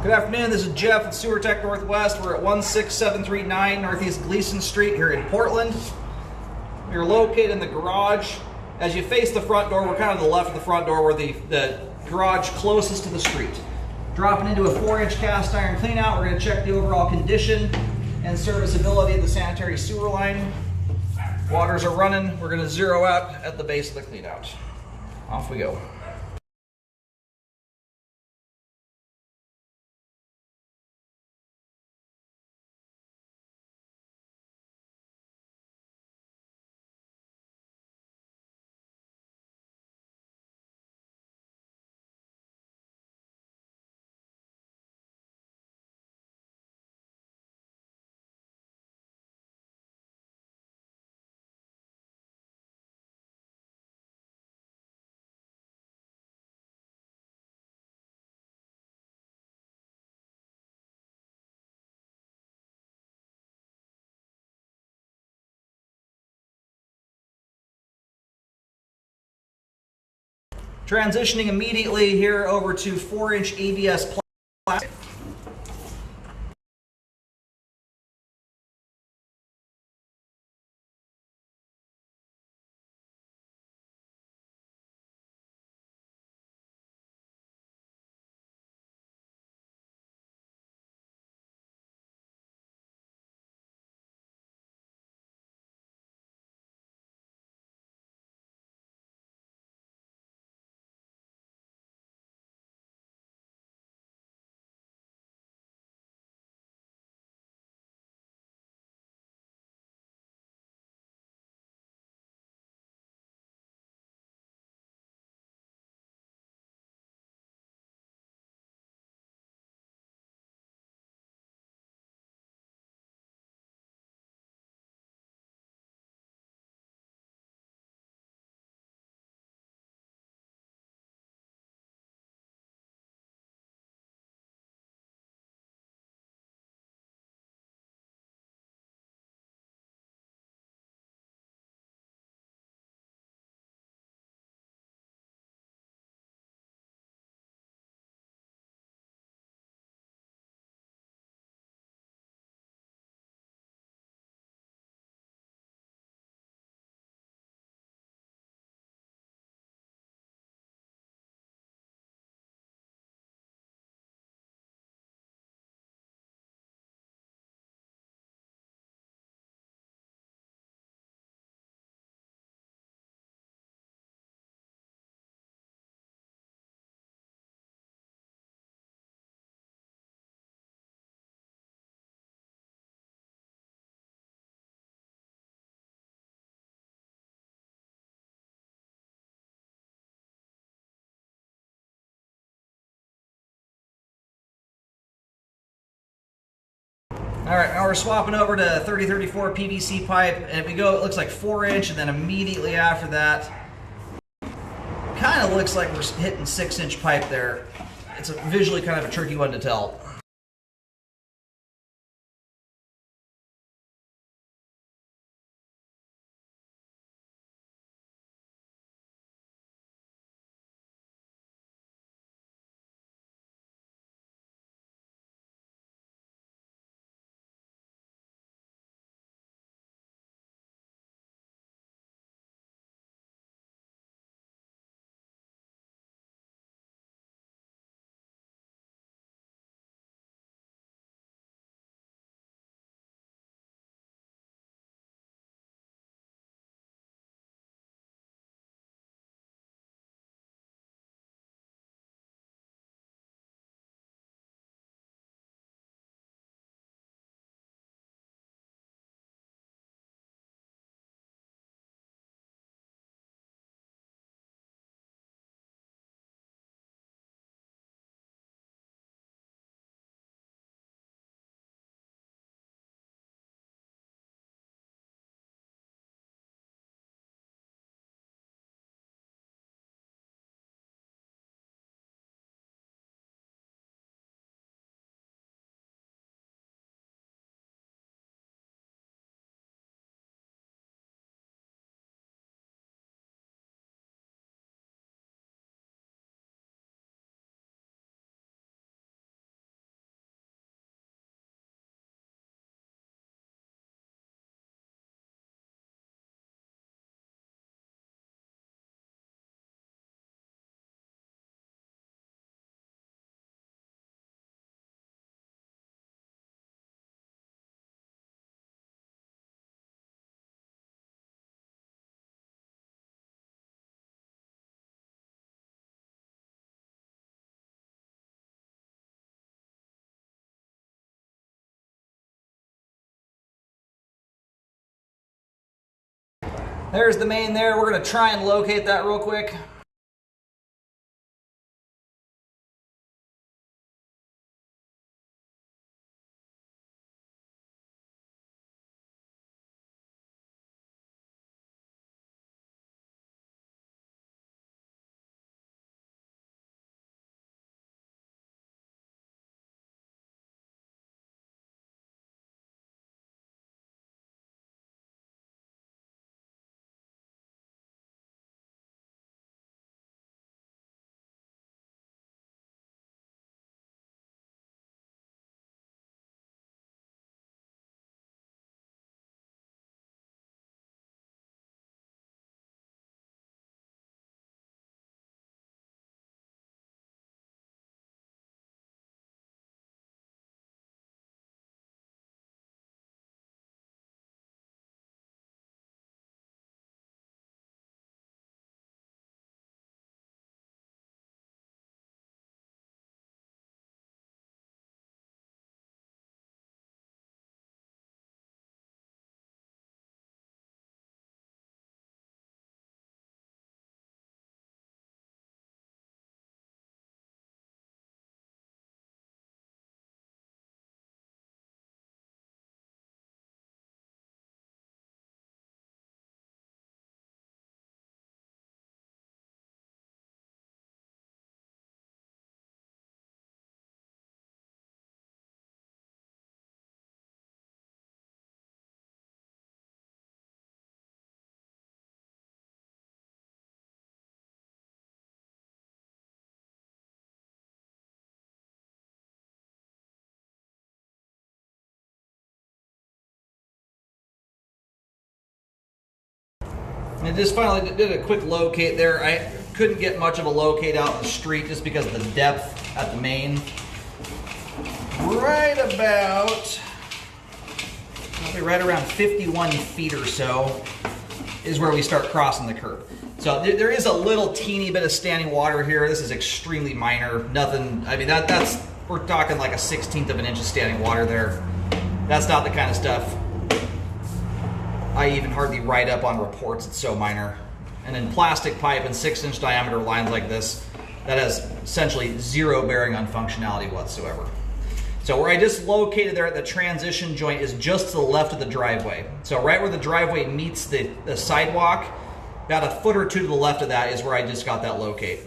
Good afternoon, this is Jeff at Sewer Tech Northwest. We're at 16739 Northeast Gleason Street here in Portland. We are located in the garage. As you face the front door, we're kind of to the left of the front door. We're the garage closest to the street. Dropping into a 4-inch cast iron cleanout, we're going to check the overall condition and serviceability of the sanitary sewer line. Waters are running. We're going to zero out at the base of the cleanout. Off we go. Transitioning immediately here over to 4-inch ABS plastic. All right, now we're swapping over to 3034 PVC pipe, and if we go, it looks like 4-inch, and then immediately after that, kind of looks like we're hitting 6-inch pipe there. It's visually kind of a tricky one to tell. There's the main there. We're going to try and locate that real quick. I just finally did a quick locate there. I couldn't get much of a locate out in the street just because of the depth at the main. Right about, probably right around 51 feet or so is where we start crossing the curb. So there is a little teeny bit of standing water here. This is extremely minor. Nothing, I mean, that's, we're talking like a 1/16 of an inch of standing water there. That's not the kind of stuff I even hardly write up on reports. It's so minor. And in plastic pipe and 6-inch diameter lines like this, that has essentially zero bearing on functionality whatsoever. So where I just located there at the transition joint is just to the left of the driveway. So right where the driveway meets the sidewalk, about a foot or two to the left of that is where I just got that locate.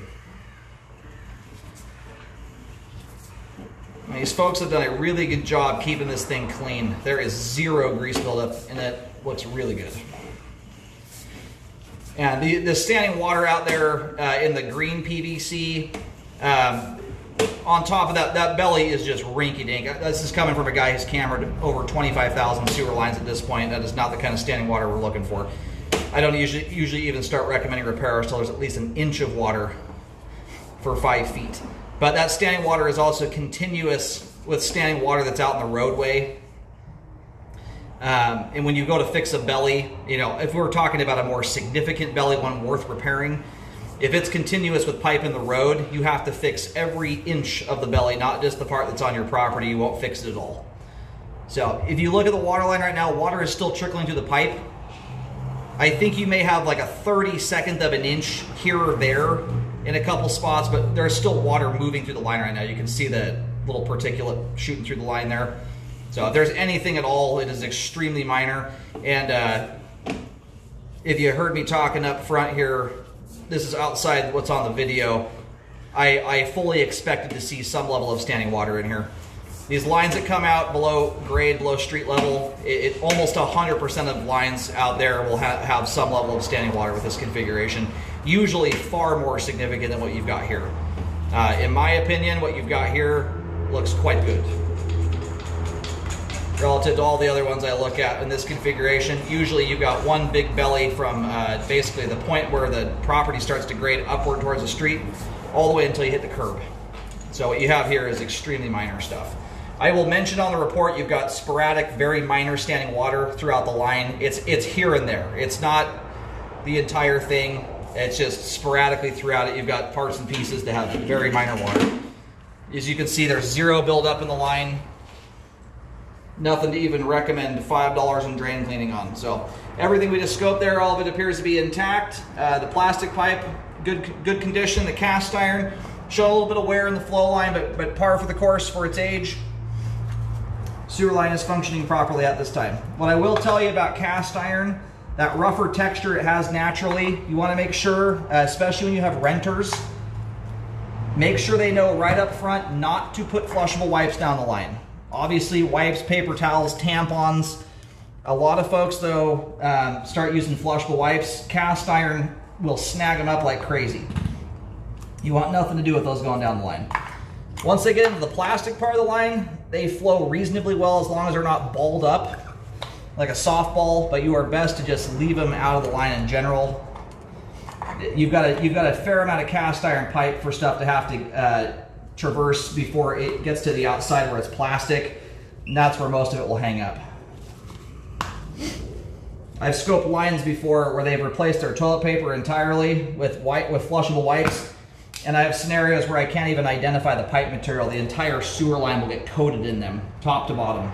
And these folks have done a really good job keeping this thing clean. There is zero grease buildup and it looks really good. And the standing water out there in the green PVC, on top of that belly is just rinky-dink. This is coming from a guy who's cambered over 25,000 sewer lines at this point. That is not the kind of standing water we're looking for. I don't usually even start recommending repairs until there's at least an inch of water for 5 feet. But that standing water is also continuous with standing water that's out in the roadway. And when you go to fix a belly, you know, if we're talking about a more significant belly, one worth repairing, if it's continuous with pipe in the road, you have to fix every inch of the belly, not just the part that's on your property. You won't fix it at all. So if you look at the water line right now, water is still trickling through the pipe. I think you may have like a 32nd of an inch here or there in a couple spots, but there's still water moving through the line right now. You can see the little particulate shooting through the line there. So if there's anything at all, it is extremely minor. And if you heard me talking up front here, this is outside what's on the video. I fully expected to see some level of standing water in here. These lines that come out below grade, below street level, almost 100% of lines out there will have some level of standing water with this configuration. Usually far more significant than what you've got here. In my opinion, what you've got here looks quite good relative to all the other ones I look at in this configuration. Usually you've got one big belly from basically the point where the property starts to grade upward towards the street all the way until you hit the curb. So what you have here is extremely minor stuff. I will mention on the report you've got sporadic, very minor standing water throughout the line. It's here and there. It's not the entire thing. It's just sporadically throughout it. You've got parts and pieces that have very minor water. As you can see, there's zero buildup in the line. nothing to even recommend $5 in drain cleaning on. So everything we just scoped there, all of it appears to be intact. The plastic pipe, good condition. The cast iron, showing a little bit of wear in the flow line, but par for the course for its age. Sewer line is functioning properly at this time. What I will tell you about cast iron, that rougher texture it has naturally, you want to make sure, especially when you have renters, make sure they know right up front not to put flushable wipes down the line. Obviously, wipes, paper towels, tampons. A lot of folks, though, start using flushable wipes. Cast iron will snag them up like crazy. You want nothing to do with those going down the line. Once they get into the plastic part of the line, they flow reasonably well as long as they're not balled up like a softball, but you are best to just leave them out of the line in general. You've got a fair amount of cast iron pipe for stuff to have to traverse before it gets to the outside where it's plastic, and that's where most of it will hang up. I've scoped lines before where they've replaced their toilet paper entirely with flushable wipes, and I have scenarios where I can't even identify the pipe material. The entire sewer line will get coated in them, top to bottom.